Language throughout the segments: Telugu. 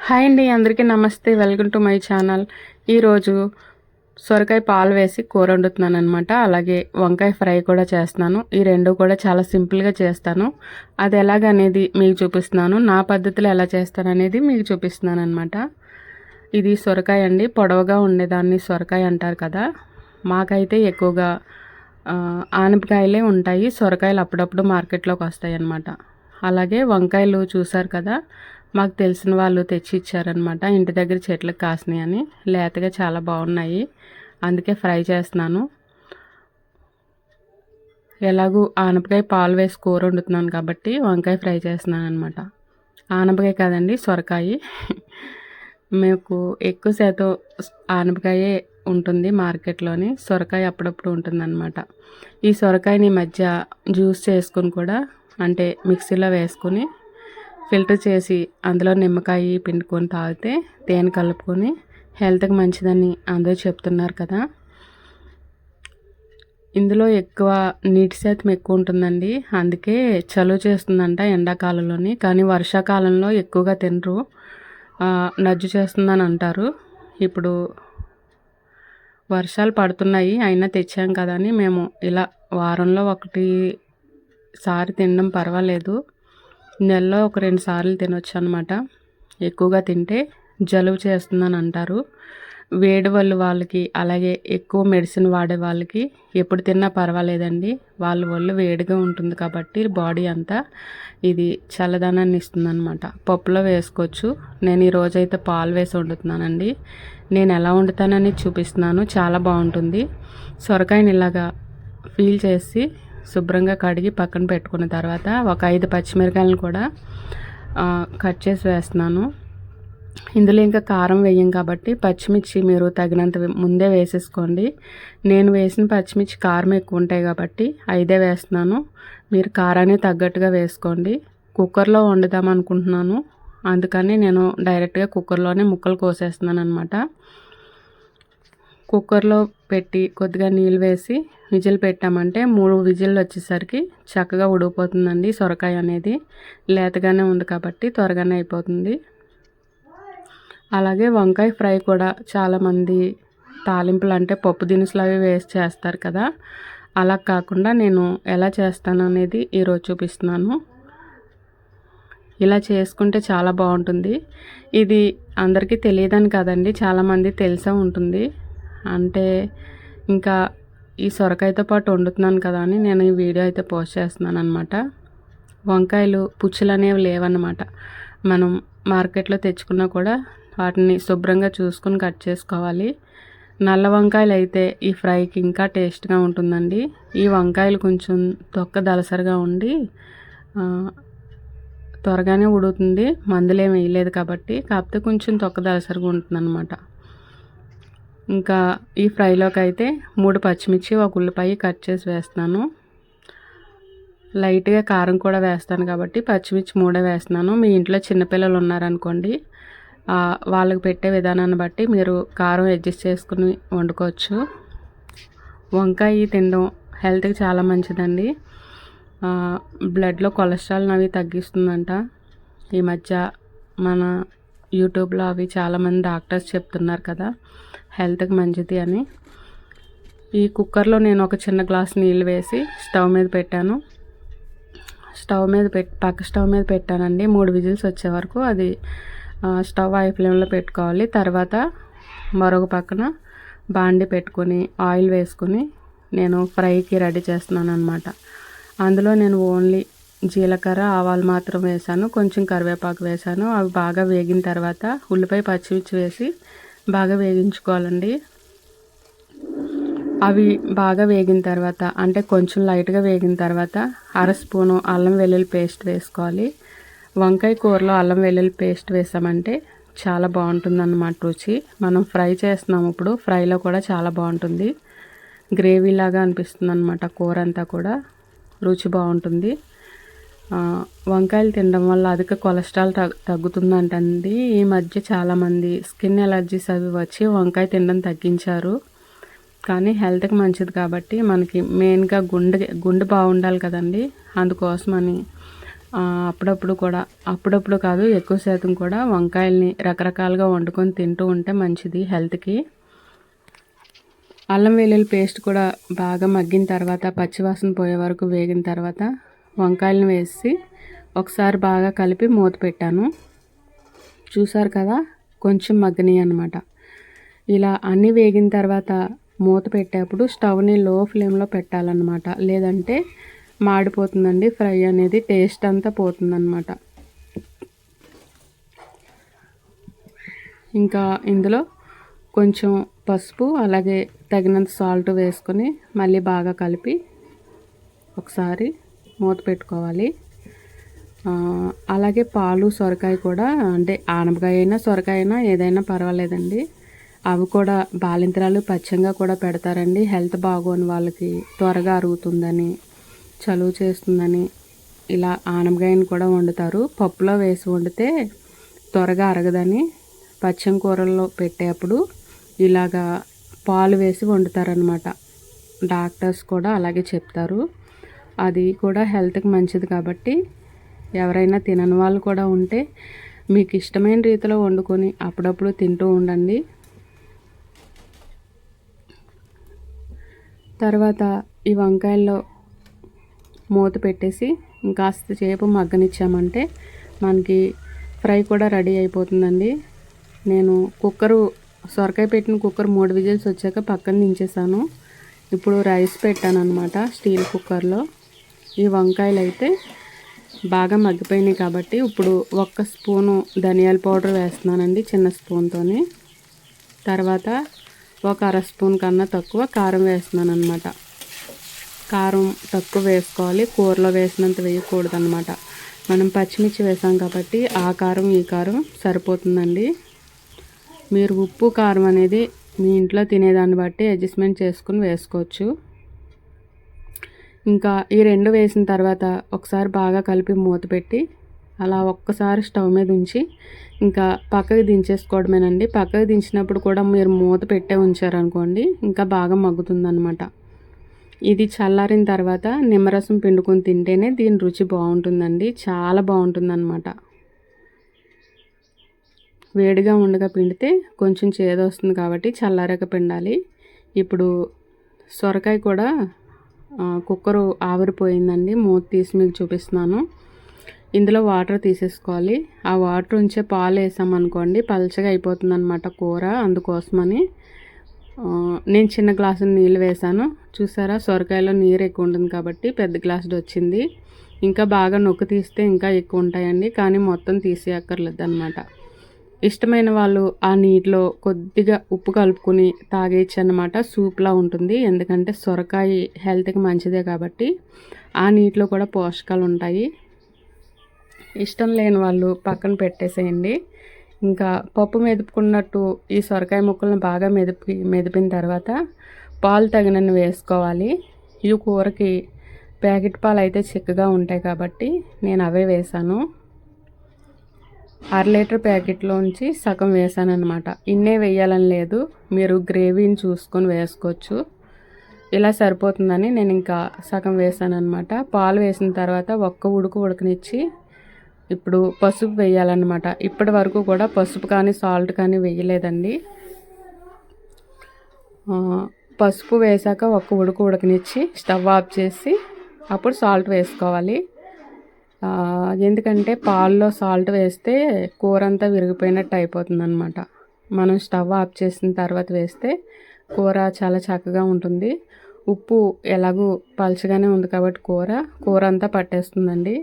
హాయ్ అండి, అందరికీ నమస్తే. Welcome to my channel. ఈరోజు సొరకాయ పాలు వేసి కూర వండుతున్నాను అనమాట. అలాగే వంకాయ ఫ్రై కూడా చేస్తున్నాను. ఈ రెండు కూడా చాలా సింపుల్గా చేస్తాను. అది ఎలాగనేది మీకు చూపిస్తున్నాను. నా పద్ధతిలో ఎలా చేస్తాను అనేది మీకు చూపిస్తున్నాను అనమాట. ఇది సొరకాయ అండి, పొడవుగా ఉండేదాన్ని సొరకాయ అంటారు కదా. మాకైతే ఎక్కువగా ఆనపకాయలే ఉంటాయి. సొరకాయలు అప్పుడప్పుడు మార్కెట్లోకి వస్తాయి అన్నమాట. అలాగే వంకాయలు చూసారు కదా, మాకు తెలిసిన వాళ్ళు తెచ్చి ఇచ్చారనమాట. ఇంటి దగ్గర చెట్లకు కాసినాయి అని, లేతగా చాలా బాగున్నాయి. అందుకే ఫ్రై చేస్తున్నాను. ఎలాగూ ఆనపకాయ పాలు వేసి కూర వండుతున్నాను కాబట్టి వంకాయ ఫ్రై చేస్తున్నాను అనమాట. ఆనపకాయ కాదండి, సొరకాయ. మీకు ఎక్కువ శాతం ఆనపకాయే ఉంటుంది మార్కెట్లోని. సొరకాయ అప్పుడప్పుడు ఉంటుందన్నమాట. ఈ సొరకాయని మధ్య జ్యూస్ చేసుకుని కూడా, అంటే మిక్సీలో వేసుకుని ఫిల్టర్ చేసి అందులో నిమ్మకాయ పిండుకొని తాగితే, తేనె కలుపుకొని హెల్త్కి మంచిదని అందరూ చెప్తున్నారు కదా. ఇందులో ఎక్కువ నీటి శాతం ఎక్కువ ఉంటుందండి. అందుకే చలువ చేస్తుందంట ఎండాకాలంలోని. కానీ వర్షాకాలంలో ఎక్కువగా తినరు, నజ్జు చేస్తుందని అంటారు. ఇప్పుడు వర్షాలు పడుతున్నాయి, అయినా తెచ్చాం కదా అని మేము ఇలా వారంలో ఒకటిసారి తినడం పర్వాలేదు. నెలలో ఒక 2 సార్లు తినొచ్చు అనమాట. ఎక్కువగా తింటే జలుబు చేస్తుందని అంటారు. వేడి వాళ్ళకి, అలాగే ఎక్కువ మెడిసిన్ వాడే వాళ్ళకి ఎప్పుడు తిన్నా పర్వాలేదండి. వాళ్ళ ఒళ్ళు వేడిగా ఉంటుంది కాబట్టి బాడీ అంతా ఇది చల్లదనాన్ని ఇస్తుంది అనమాట. పప్పులో వేసుకోవచ్చు. నేను ఈరోజైతే పాలు వేసి వండుతున్నానండి. నేను ఎలా వండుతానని చూపిస్తున్నాను. చాలా బాగుంటుంది. సొరకాయని ఇలాగా పీల్ చేసి శుభ్రంగా కడిగి పక్కన పెట్టుకున్న తర్వాత ఒక 5 పచ్చిమిరకాయలను కూడా కట్ చేసి వేస్తున్నాను. ఇందులో ఇంకా కారం వేయం కాబట్టి పచ్చిమిర్చి మీరు తగినంత ముందే వేసేసుకోండి. నేను వేసిన పచ్చిమిర్చి కారం ఎక్కువ ఉంటాయి కాబట్టి 5 వేస్తున్నాను. మీరు కారాన్ని తగ్గట్టుగా వేసుకోండి. కుక్కర్లో వండుదాం అనుకుంటున్నాను, అందుకని నేను డైరెక్ట్గా కుక్కర్లోనే ముక్కలు కోసేస్తున్నాను అనమాట. కుక్కర్లో పెట్టి కొద్దిగా నీళ్ళు వేసి విజిల్ పెట్టామంటే 3 విజిల్లు వచ్చేసరికి చక్కగా ఉడికిపోతుందండి. సొరకాయ అనేది లేతగానే ఉంది కాబట్టి త్వరగానే అయిపోతుంది. అలాగే వంకాయ ఫ్రై కూడా చాలామంది తాలింపులు అంటే పప్పు దినుసులు అవి వేసి చేస్తారు కదా. అలా కాకుండా నేను ఎలా చేస్తాను అనేది ఈరోజు చూపిస్తున్నాను. ఇలా చేసుకుంటే చాలా బాగుంటుంది. ఇది అందరికీ తెలియదని కాదండి, చాలామంది తెలిసే ఉంటుంది. అంటే ఇంకా ఈ సొరకాయతో పాటు వండుతున్నాను కదా అని నేను ఈ వీడియో అయితే పోస్ట్ చేస్తున్నాను అనమాట. వంకాయలు పుచ్చులు అనేవి లేవన్నమాట. మనం మార్కెట్లో తెచ్చుకున్నా కూడా వాటిని శుభ్రంగా చూసుకొని కట్ చేసుకోవాలి. నల్ల వంకాయలు అయితే ఈ ఫ్రైకి ఇంకా టేస్ట్గా ఉంటుందండి. ఈ వంకాయలు కొంచెం తొక్క దలసరిగా ఉండి త్వరగానే ఉడుకుతుంది. మందులు ఏమి వేయలేదు కాబట్టి, కాకపోతే కొంచెం తొక్క దలసరిగా ఉంటుంది అనమాట. ఇంకా ఈ ఫ్రైలోకి అయితే 3 పచ్చిమిర్చి, 1 ఉల్లిపాయ కట్ చేసి వేస్తున్నాను. లైట్గా కారం కూడా వేస్తాను కాబట్టి పచ్చిమిర్చి 3 వేస్తున్నాను. మీ ఇంట్లో చిన్నపిల్లలు ఉన్నారనుకోండి, వాళ్ళకి పెట్టే విధానాన్ని బట్టి మీరు కారం అడ్జస్ట్ చేసుకుని వండుకోవచ్చు. వంకాయ తినడం హెల్త్కి చాలా మంచిదండి. బ్లడ్లో కొలెస్ట్రాల్ అవి తగ్గిస్తుందంట. ఈ మధ్య మన యూట్యూబ్లో అవి చాలామంది డాక్టర్స్ చెప్తున్నారు కదా, హెల్త్కి మంచిది అని. ఈ కుక్కర్లో నేను ఒక చిన్న గ్లాస్ నీళ్ళు వేసి స్టవ్ మీద పెట్టాను. పక్క స్టవ్ మీద పెట్టానండి. 3 విజిల్స్ వచ్చే వరకు అది స్టవ్ హై ఫ్లేమ్లో పెట్టుకోవాలి. తర్వాత మరొక పక్కన బాండి పెట్టుకొని ఆయిల్ వేసుకొని నేను ఫ్రైకి రెడీ చేస్తున్నాను అనమాట. అందులో నేను ఓన్లీ జీలకర్ర, ఆవాలు మాత్రం వేసాను. కొంచెం కరివేపాకు వేసాను. అవి బాగా వేగిన తర్వాత ఉల్లిపాయ, పచ్చిమిర్చి వేసి బాగా వేగించుకోవాలండి. అవి బాగా వేగిన తర్వాత, అంటే కొంచెం లైట్గా వేగిన తర్వాత 1/2 స్పూను అల్లం వెల్లుల్లి పేస్ట్ వేసుకోవాలి. వంకాయ కూరలో అల్లం వెల్లుల్లి పేస్ట్ వేసామంటే చాలా బాగుంటుంది అన్నమాట రుచి. మనం ఫ్రై చేస్తున్నాము ఇప్పుడు, ఫ్రైలో కూడా చాలా బాగుంటుంది. గ్రేవీలాగా అనిపిస్తుంది అన్నమాట. కూర అంతా కూడా రుచి బాగుంటుంది. వంకాయలు తినడం వల్ల అధిక కొలెస్ట్రాల్ తగ్గుతుందంటండి. ఈ మధ్య చాలామంది స్కిన్ ఎలర్జీస్ అవి వచ్చి వంకాయ తినడం తగ్గించారు. కానీ హెల్త్కి మంచిది కాబట్టి, మనకి మెయిన్గా గుండె బాగుండాలి కదండి, అందుకోసమని అప్పుడప్పుడు కాదు, ఎక్కువ శాతం కూడా వంకాయల్ని రకరకాలుగా వండుకొని తింటూ ఉంటే మంచిది హెల్త్కి. అల్లం వెల్లుల్లి పేస్ట్ కూడా బాగా మగ్గిన తర్వాత, పచ్చివాసన పోయే వరకు వేగిన తర్వాత వంకాయలను వేసి ఒకసారి బాగా కలిపి మూత పెట్టాను. చూసారు కదా, కొంచెం మగ్గనియి అన్నమాట. ఇలా అన్నీ వేగిన తర్వాత మూత పెట్టేప్పుడు స్టవ్ని లో ఫ్లేమ్లో పెట్టాలన్నమాట, లేదంటే మాడిపోతుందండి. ఫ్రై అనేది టేస్ట్ అంతా పోతుందన్నమాట. ఇంకా ఇందులో కొంచెం పసుపు అలాగే తగినంత సాల్ట్ వేసుకొని మళ్ళీ బాగా కలిపి ఒకసారి మూత పెట్టుకోవాలి. అలాగే పాలు, సొరకాయ కూడా, అంటే ఆనపకాయ అయినా సొరకాయ అయినా ఏదైనా పర్వాలేదండి. అవి కూడా బాలింతరాలు పచ్చంగా కూడా పెడతారండి. హెల్త్ బాగోని వాళ్ళకి త్వరగా అరుగుతుందని, చలువ చేస్తుందని ఇలా ఆనపకాయని కూడా వండుతారు. పప్పులో వేసి వండితే త్వరగా అరగదని పచ్చం కూరల్లో పెట్టేప్పుడు ఇలాగా పాలు వేసి వండుతారనమాట. డాక్టర్స్ కూడా అలాగే చెప్తారు. అది కూడా హెల్త్కి మంచిది కాబట్టి ఎవరైనా తినని వాళ్ళు కూడా ఉంటే మీకు ఇష్టమైన రీతిలో వండుకొని అప్పుడప్పుడు తింటూ ఉండండి. తర్వాత ఈ వంకాయల్లో మూత పెట్టేసి ఇంకాస్త సేపు మగ్గనిచ్చామంటే మనకి ఫ్రై కూడా రెడీ అయిపోతుందండి. నేను సొరకాయ పెట్టిన కుక్కర్ 3 విజిల్స్ వచ్చాక పక్కన దించేసాను. ఇప్పుడు రైస్ పెట్టాను అనమాట స్టీల్ కుక్కర్లో. ఈ వంకాయలు అయితే బాగా మగ్గిపోయినాయి కాబట్టి ఇప్పుడు 1 స్పూను ధనియాల పౌడర్ వేస్తున్నానండి, చిన్న స్పూన్తోని. తర్వాత 1/2 స్పూన్ కన్నా తక్కువ కారం వేస్తున్నాను అనమాట. కారం తక్కువ వేసుకోవాలి, కూరలో వేసినంత వేయకూడదు అనమాట. మనం పచ్చిమిర్చి వేసాం కాబట్టి ఆ కారం ఈ కారం సరిపోతుందండి. మీరు ఉప్పు కారం అనేది మీ ఇంట్లో తినేదాన్ని బట్టి అడ్జస్ట్మెంట్ చేసుకుని వేసుకోవచ్చు. ఇంకా ఈ 2 వేసిన తర్వాత ఒకసారి బాగా కలిపి మూత పెట్టి అలా ఒక్కసారి స్టవ్ మీద ఉంచి ఇంకా పక్కకి దించేసుకోవడమేనండి. పక్కకి దించినప్పుడు కూడా మీరు మూత పెట్టే ఉంచారనుకోండి ఇంకా బాగా మగ్గుతుందన్నమాట. ఇది చల్లారిన తర్వాత నిమ్మరసం పిండుకొని తింటేనే దీని రుచి బాగుంటుందండి, చాలా బాగుంటుందన్నమాట. వేడిగా ఉండగా పిండితే కొంచెం చేదు వస్తుంది కాబట్టి చల్లారాక పిండాలి. ఇప్పుడు సొరకాయ కూడా కుక్కరు ఆవిరిపోయిందండి, మూత తీసి మీకు చూపిస్తున్నాను. ఇందులో వాటర్ తీసేసుకోవాలి. ఆ వాటర్ ఉంచే పాలు వేసామనుకోండి పలచగా అయిపోతుంది అనమాట కూర. అందుకోసమని నేను చిన్న గ్లాసు నీళ్ళు వేసాను. చూసారా, సొరకాయలో నీరు ఎక్కువ ఉంటుంది కాబట్టి పెద్ద గ్లాసుది వచ్చింది. ఇంకా బాగా నొక్కి తీస్తే ఇంకా ఎక్కువ ఉంటాయండి, కానీ మొత్తం తీసేయక్కర్లేదు అనమాట. ఇష్టమైన వాళ్ళు ఆ నీటిలో కొద్దిగా ఉప్పు కలుపుకొని తాగేయచ్చు అన్నమాట. సూప్లా ఉంటుంది, ఎందుకంటే సొరకాయ హెల్త్కి మంచిదే కాబట్టి ఆ నీటిలో కూడా పోషకాలు ఉంటాయి. ఇష్టం లేని వాళ్ళు పక్కన పెట్టేసేయండి. ఇంకా పప్పు మెదుపుకున్నట్టు ఈ సొరకాయ ముక్కలను బాగా మెదిపిన తర్వాత పాలు తగినన్ని వేసుకోవాలి. ఈ కూరకి ప్యాకెట్ పాలు అయితే చిక్కగా ఉంటాయి కాబట్టి నేను అవే వేసాను. 1/2 లీటర్ ప్యాకెట్లోంచి సగం వేసాను అనమాట. ఇన్నే వేయాలని లేదు, మీరు గ్రేవీని చూసుకొని వేసుకోవచ్చు. ఇలా సరిపోతుందని నేను ఇంకా సగం వేసాను అనమాట. పాలు వేసిన తర్వాత ఒక్క ఉడకనిచ్చి ఇప్పుడు పసుపు వేయాలన్నమాట. ఇప్పటి వరకు కూడా పసుపు కానీ సాల్ట్ కానీ వేయలేదండి. పసుపు వేసాక ఒక్క ఉడకనిచ్చి స్టవ్ ఆఫ్ చేసి అప్పుడు సాల్ట్ వేసుకోవాలి. ఎందుకంటే పాల్లో సాల్ట్ వేస్తే కూర అంతా విరిగిపోయినట్టు అయిపోతుంది అనమాట. మనం స్టవ్ ఆఫ్ చేసిన తర్వాత వేస్తే కూర చాలా చక్కగా ఉంటుంది. ఉప్పు ఎలాగూ పలచగానే ఉంది కాబట్టి కూర అంతా పట్టేస్తుందండి,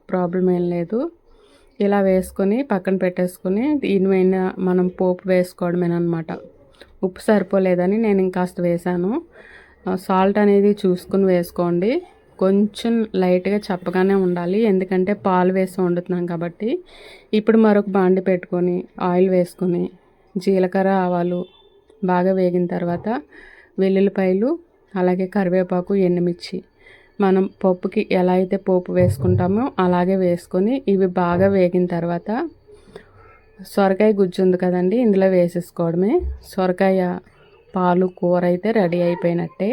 ప్రాబ్లం ఏం లేదు. ఇలా వేసుకొని పక్కన పెట్టేసుకొని దీని మీద మనం పోపు వేసుకోవడమేనమాట. ఉప్పు సరిపోలేదని నేను ఇంకాస్త వేసాను. సాల్ట్ అనేది చూసుకుని వేసుకోండి. కొంచెం లైట్గా చప్పగానే ఉండాలి, ఎందుకంటే పాలు వేసి వండుతున్నాం కాబట్టి. ఇప్పుడు మరొక బాండి పెట్టుకొని ఆయిల్ వేసుకొని జీలకర్ర, ఆవాలు బాగా వేగిన తర్వాత వెల్లుల్లిపాయలు అలాగే కరివేపాకు, ఎండుమిర్చి మనం పప్పుకి ఎలా అయితే పోపు వేసుకుంటామో అలాగే వేసుకొని ఇవి బాగా వేగిన తర్వాత సొరకాయ గుజ్జు ఉంది కదండి, ఇందులో వేసేసుకోవడమే. సొరకాయ పాలు కూర అయితే రెడీ అయిపోయినట్టే.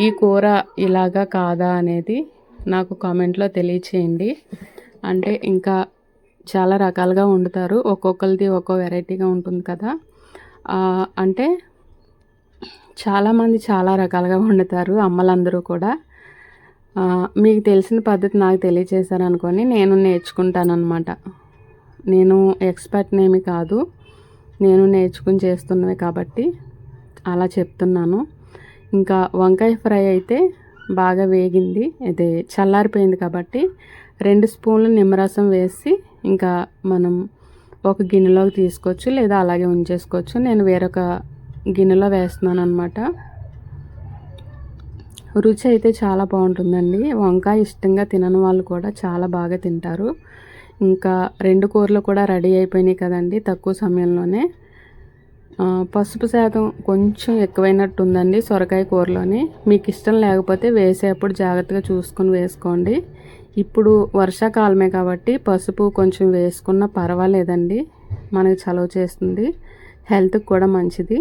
ఈ కూర ఇలాగా కాదా అనేది నాకు కామెంట్లో తెలియచేయండి. అంటే ఇంకా చాలా రకాలుగా వండుతారు. ఒక్కొక్కరిది ఒక్కో వెరైటీగా ఉంటుంది కదా! అంటే చాలామంది చాలా రకాలుగా వండుతారు అమ్మలందరూ కూడా. మీకు తెలిసిన పద్ధతి నాకు తెలియచేశారనుకోని నేను నేర్చుకుంటాననమాట. నేను ఎక్స్‌పర్ట్‌నేమి కాదు. నేను నేర్చుకుని చేస్తున్నవే కాబట్టి అలా చెప్తున్నాను. ఇంకా వంకాయ ఫ్రై అయితే బాగా వేగింది. ఇది చల్లారిపోయింది కాబట్టి 2 స్పూన్లు నిమ్మరసం వేసి ఇంకా మనం ఒక గిన్నెలోకి తీసుకోవచ్చు, లేదా అలాగే ఉంచేసుకోవచ్చు. నేను వేరొక గిన్నెలో వేస్తున్నాననమాట. రుచి అయితే చాలా బాగుంటుందండి. వంకాయ ఇష్టంగా తినని వాళ్ళు కూడా చాలా బాగా తింటారు. ఇంకా 2 కూరలు కూడా రెడీ అయిపోయినాయి కదండి తక్కువ సమయంలోనే. పసుపు శాతం కొంచెం ఎక్కువైనట్టు ఉందండి సొరకాయ కూరలోని. మీకు ఇష్టం లేకపోతే వేసేటప్పుడు జాగ్రత్తగా చూసుకొని వేసుకోండి. ఇప్పుడు వర్షాకాలమే కాబట్టి పసుపు కొంచెం వేసుకున్నా పర్వాలేదండి. మనకి చలువ చేస్తుంది, హెల్త్‌కి కూడా మంచిది.